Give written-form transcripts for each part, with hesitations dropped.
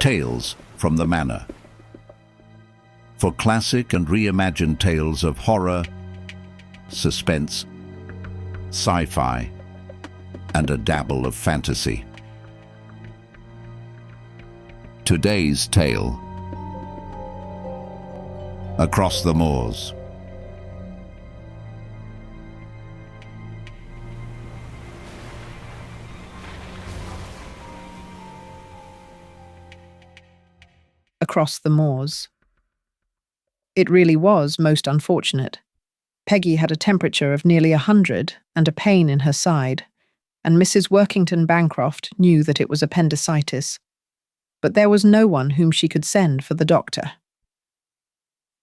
Tales from the Manor. For classic and reimagined tales of horror, suspense, sci-fi, and a dabble of fantasy. Today's tale: Across the Moors. Across the moors. It really was most unfortunate. Peggy had a temperature of nearly 100 and a pain in her side, and Mrs. Workington Bancroft knew that it was appendicitis. But there was no one whom she could send for the doctor.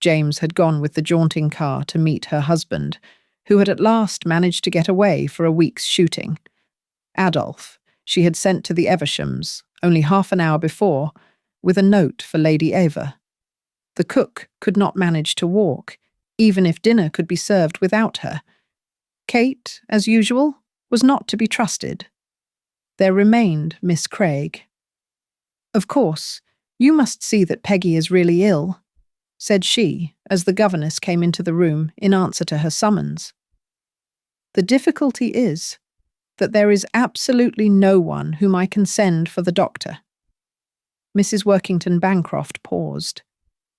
James had gone with the jaunting car to meet her husband, who had at last managed to get away for a week's shooting. Adolphe she had sent to the Evershams only half an hour before, with a note for Lady Ava. The cook could not manage to walk, even if dinner could be served without her. Kate, as usual, was not to be trusted. There remained Miss Craig. "Of course, you must see that Peggy is really ill," said she, as the governess came into the room in answer to her summons. "The difficulty is that there is absolutely no one whom I can send for the doctor." Mrs. Workington Bancroft paused.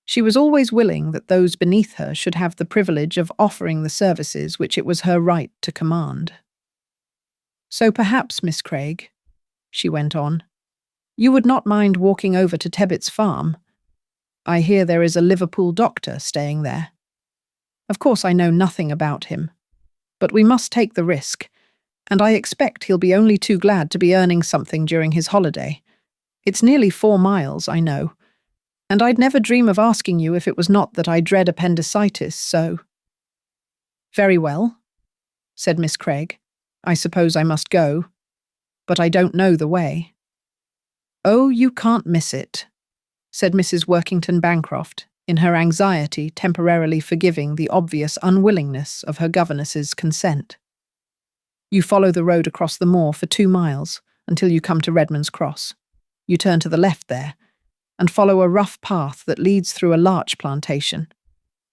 She was always willing that those beneath her should have the privilege of offering the services which it was her right to command. "So perhaps, Miss Craig," she went on, "you would not mind walking over to Tebbit's farm? I hear there is a Liverpool doctor staying there. Of course I know nothing about him, but we must take the risk, and I expect he'll be only too glad to be earning something during his holiday. It's nearly 4 miles, I know, and I'd never dream of asking you if it was not that I dread appendicitis, so—" "Very well," said Miss Craig. "I suppose I must go, but I don't know the way." "Oh, you can't miss it," said Mrs. Workington Bancroft, in her anxiety temporarily forgiving the obvious unwillingness of her governess's consent. "You follow the road across the moor for 2 miles until you come to Redmond's Cross. You turn to the left there, and follow a rough path that leads through a larch plantation,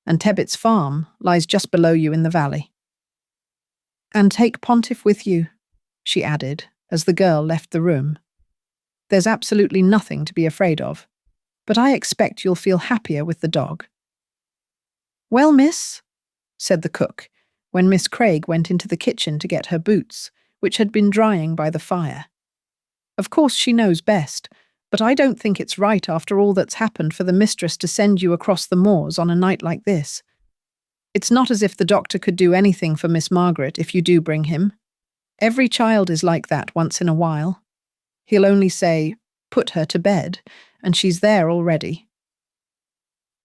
and Tebbit's farm lies just below you in the valley. And take Pontiff with you," she added, as the girl left the room. "There's absolutely nothing to be afraid of, but I expect you'll feel happier with the dog." "Well, miss," said the cook, when Miss Craig went into the kitchen to get her boots, which had been drying by the fire. "Of course she knows best, but I don't think it's right after all that's happened for the mistress to send you across the moors on a night like this. It's not as if the doctor could do anything for Miss Margaret if you do bring him. Every child is like that once in a while. He'll only say, 'Put her to bed,' and she's there already."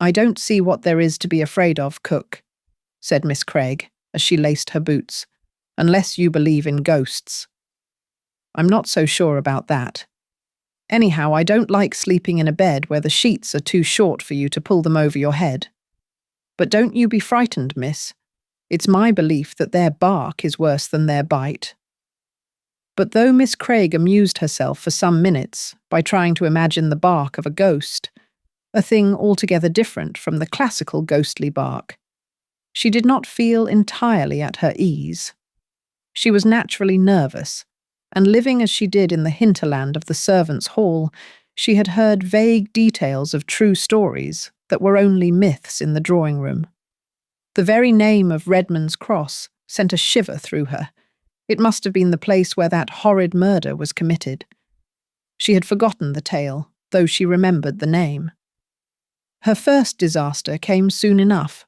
"I don't see what there is to be afraid of, cook," said Miss Craig, as she laced her boots, "unless you believe in ghosts." "I'm not so sure about that. Anyhow, I don't like sleeping in a bed where the sheets are too short for you to pull them over your head. But don't you be frightened, miss. It's my belief that their bark is worse than their bite." But though Miss Craig amused herself for some minutes by trying to imagine the bark of a ghost, a thing altogether different from the classical ghostly bark, she did not feel entirely at her ease. She was naturally nervous, and living as she did in the hinterland of the servants' hall, she had heard vague details of true stories that were only myths in the drawing-room. The very name of Redmond's Cross sent a shiver through her. It must have been the place where that horrid murder was committed. She had forgotten the tale, though she remembered the name. Her first disaster came soon enough.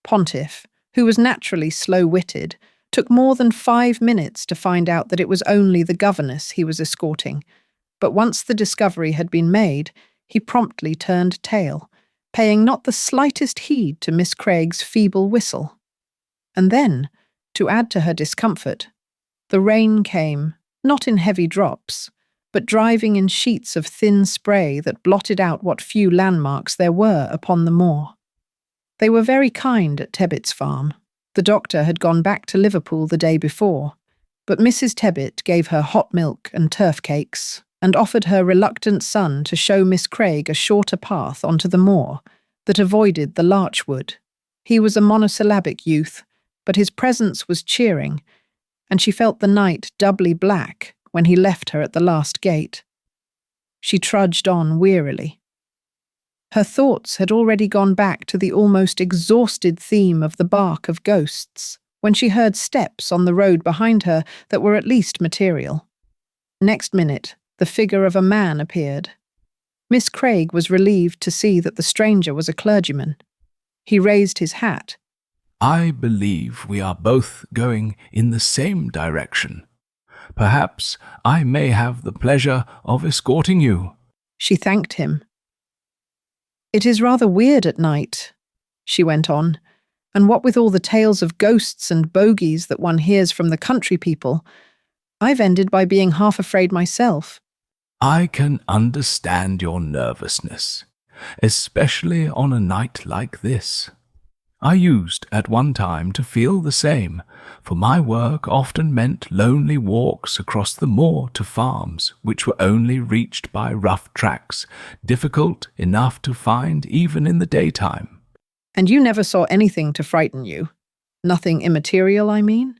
Pontiff, who was naturally slow-witted, took more than 5 minutes to find out that it was only the governess he was escorting, but once the discovery had been made, he promptly turned tail, paying not the slightest heed to Miss Craig's feeble whistle. And then, to add to her discomfort, the rain came, not in heavy drops, but driving in sheets of thin spray that blotted out what few landmarks there were upon the moor. They were very kind at Tebbit's farm. The doctor had gone back to Liverpool the day before, but Mrs. Tebbit gave her hot milk and turf cakes, and offered her reluctant son to show Miss Craig a shorter path onto the moor that avoided the larch wood. He was a monosyllabic youth, but his presence was cheering, and she felt the night doubly black when he left her at the last gate. She trudged on wearily. Her thoughts had already gone back to the almost exhausted theme of the bark of ghosts, when she heard steps on the road behind her that were at least material. Next minute, the figure of a man appeared. Miss Craig was relieved to see that the stranger was a clergyman. He raised his hat. "I believe we are both going in the same direction. Perhaps I may have the pleasure of escorting you." She thanked him. "It is rather weird at night," she went on, "and what with all the tales of ghosts and bogies that one hears from the country people, I've ended by being half afraid myself." "I can understand your nervousness, especially on a night like this. I used at one time to feel the same, for my work often meant lonely walks across the moor to farms which were only reached by rough tracks, difficult enough to find even in the daytime." "And you never saw anything to frighten you? Nothing immaterial, I mean?"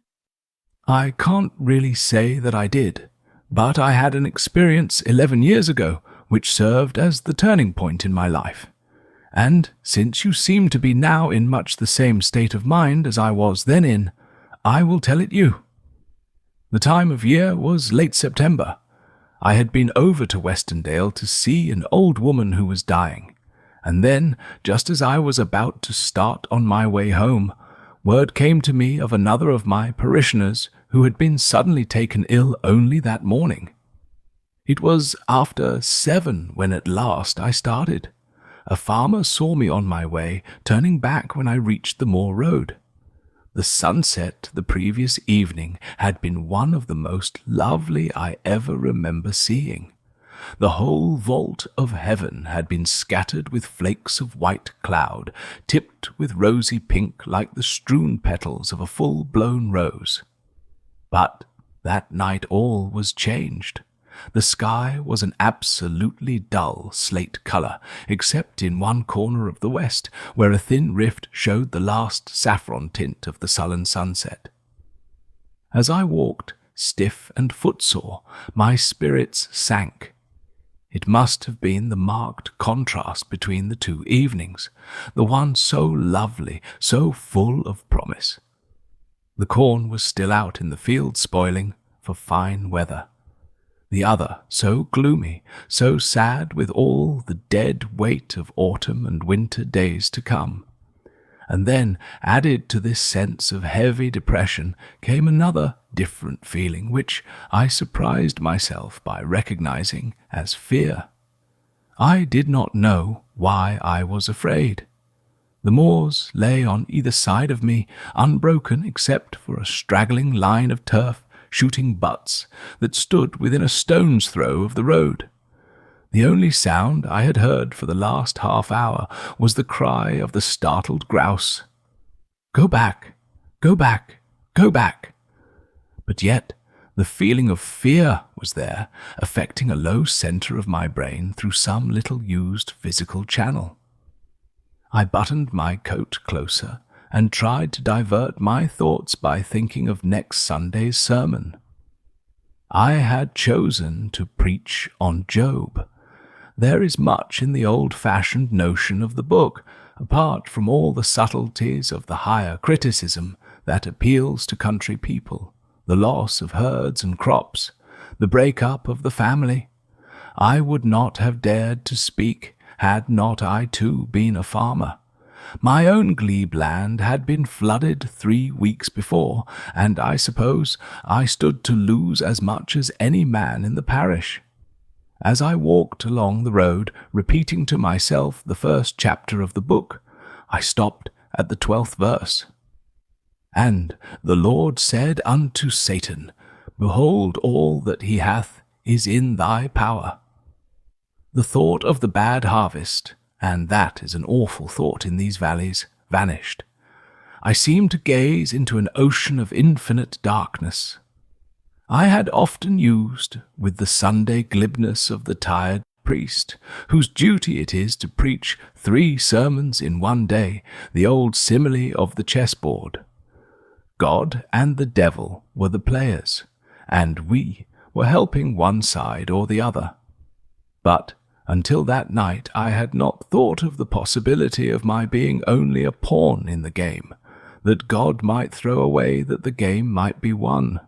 "I can't really say that I did, but I had an experience 11 years ago which served as the turning point in my life. And since you seem to be now in much the same state of mind as I was then in, I will tell it you. The time of year was late September. I had been over to Westendale to see an old woman who was dying, and then, just as I was about to start on my way home, word came to me of another of my parishioners who had been suddenly taken ill only that morning. It was after 7 when at last I started. A farmer saw me on my way, turning back when I reached the moor road. The sunset the previous evening had been one of the most lovely I ever remember seeing. The whole vault of heaven had been scattered with flakes of white cloud, tipped with rosy pink like the strewn petals of a full-blown rose. But that night all was changed. The sky was an absolutely dull slate colour, except in one corner of the west, where a thin rift showed the last saffron tint of the sullen sunset. As I walked, stiff and footsore, my spirits sank. It must have been the marked contrast between the 2 evenings, the one so lovely, so full of promise. The corn was still out in the fields spoiling for fine weather. The other so gloomy, so sad with all the dead weight of autumn and winter days to come. And then, added to this sense of heavy depression, came another different feeling, which I surprised myself by recognizing as fear. I did not know why I was afraid. The moors lay on either side of me, unbroken except for a straggling line of turf shooting butts that stood within a stone's throw of the road. The only sound I had heard for the last half hour was the cry of the startled grouse. "Go back! Go back! Go back!" But yet the feeling of fear was there, affecting a low centre of my brain through some little used physical channel. I buttoned my coat closer and tried to divert my thoughts by thinking of next Sunday's sermon. I had chosen to preach on Job. There is much in the old-fashioned notion of the book, apart from all the subtleties of the higher criticism that appeals to country people, the loss of herds and crops, the break-up of the family. I would not have dared to speak had not I too been a farmer. My own glebe land had been flooded 3 weeks before, and I suppose I stood to lose as much as any man in the parish. As I walked along the road, repeating to myself the first chapter of the book, I stopped at the 12th verse. "And the Lord said unto Satan, Behold, all that he hath is in thy power." The thought of the bad harvest, and that is an awful thought in these valleys, vanished. I seemed to gaze into an ocean of infinite darkness. I had often used, with the Sunday glibness of the tired priest, whose duty it is to preach 3 sermons in one day, the old simile of the chessboard. God and the devil were the players, and we were helping one side or the other. But until that night I had not thought of the possibility of my being only a pawn in the game, that God might throw away that the game might be won.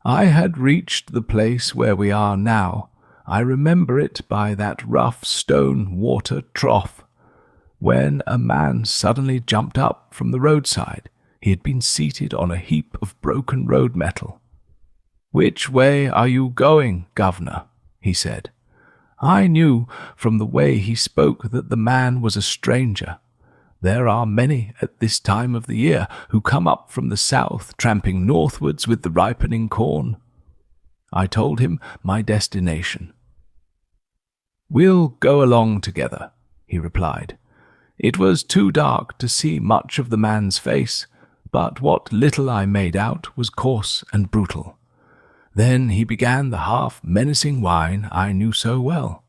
I had reached the place where we are now. I remember it by that rough stone water trough, when a man suddenly jumped up from the roadside. He had been seated on a heap of broken road metal. "Which way are you going, governor?" he said. I knew from the way he spoke that the man was a stranger. There are many at this time of the year who come up from the south, tramping northwards with the ripening corn. I told him my destination. "We'll go along together," he replied. It was too dark to see much of the man's face, but what little I made out was coarse and brutal. Then he began the half-menacing whine I knew so well.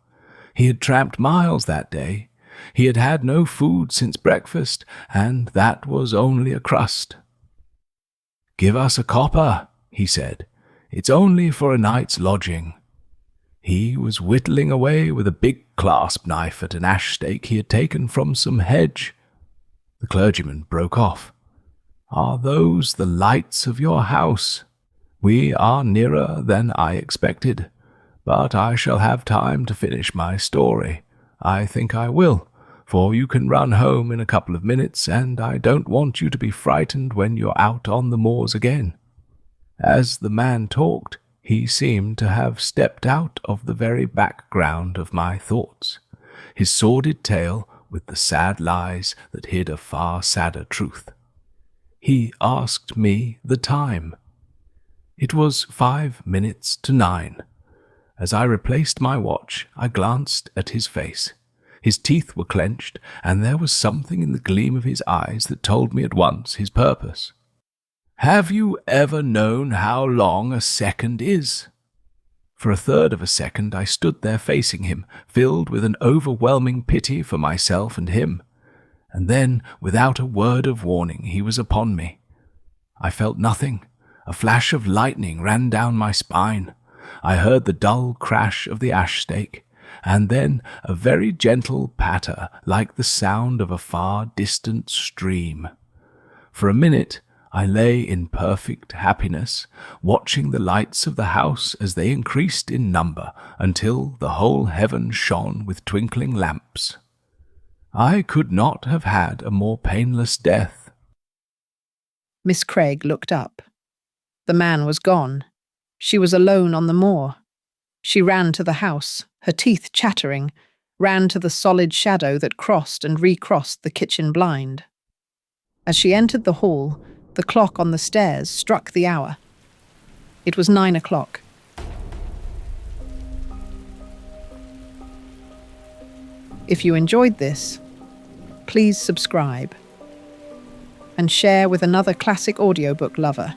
He had tramped miles that day. He had had no food since breakfast, and that was only a crust. "Give us a copper," he said. "It's only for a night's lodging." He was whittling away with a big clasp knife at an ash stake he had taken from some hedge. The clergyman broke off. "Are those the lights of your house? We are nearer than I expected, but I shall have time to finish my story. I think I will, for you can run home in a couple of minutes, and I don't want you to be frightened when you're out on the moors again." As the man talked, he seemed to have stepped out of the very background of my thoughts, his sordid tale with the sad lies that hid a far sadder truth. He asked me the time. It was 5 minutes to 9. As I replaced my watch, I glanced at his face. His teeth were clenched, and there was something in the gleam of his eyes that told me at once his purpose. "Have you ever known how long a second is?" For a third of a second I stood there facing him, filled with an overwhelming pity for myself and him. And then, without a word of warning, he was upon me. I felt nothing. A flash of lightning ran down my spine. I heard the dull crash of the ash stake, and then a very gentle patter like the sound of a far distant stream. For a minute I lay in perfect happiness, watching the lights of the house as they increased in number until the whole heaven shone with twinkling lamps. I could not have had a more painless death. Miss Craig looked up. The man was gone. She was alone on the moor. She ran to the house, her teeth chattering, ran to the solid shadow that crossed and recrossed the kitchen blind. As she entered the hall, the clock on the stairs struck the hour. It was 9 o'clock. If you enjoyed this, please subscribe and share with another classic audiobook lover.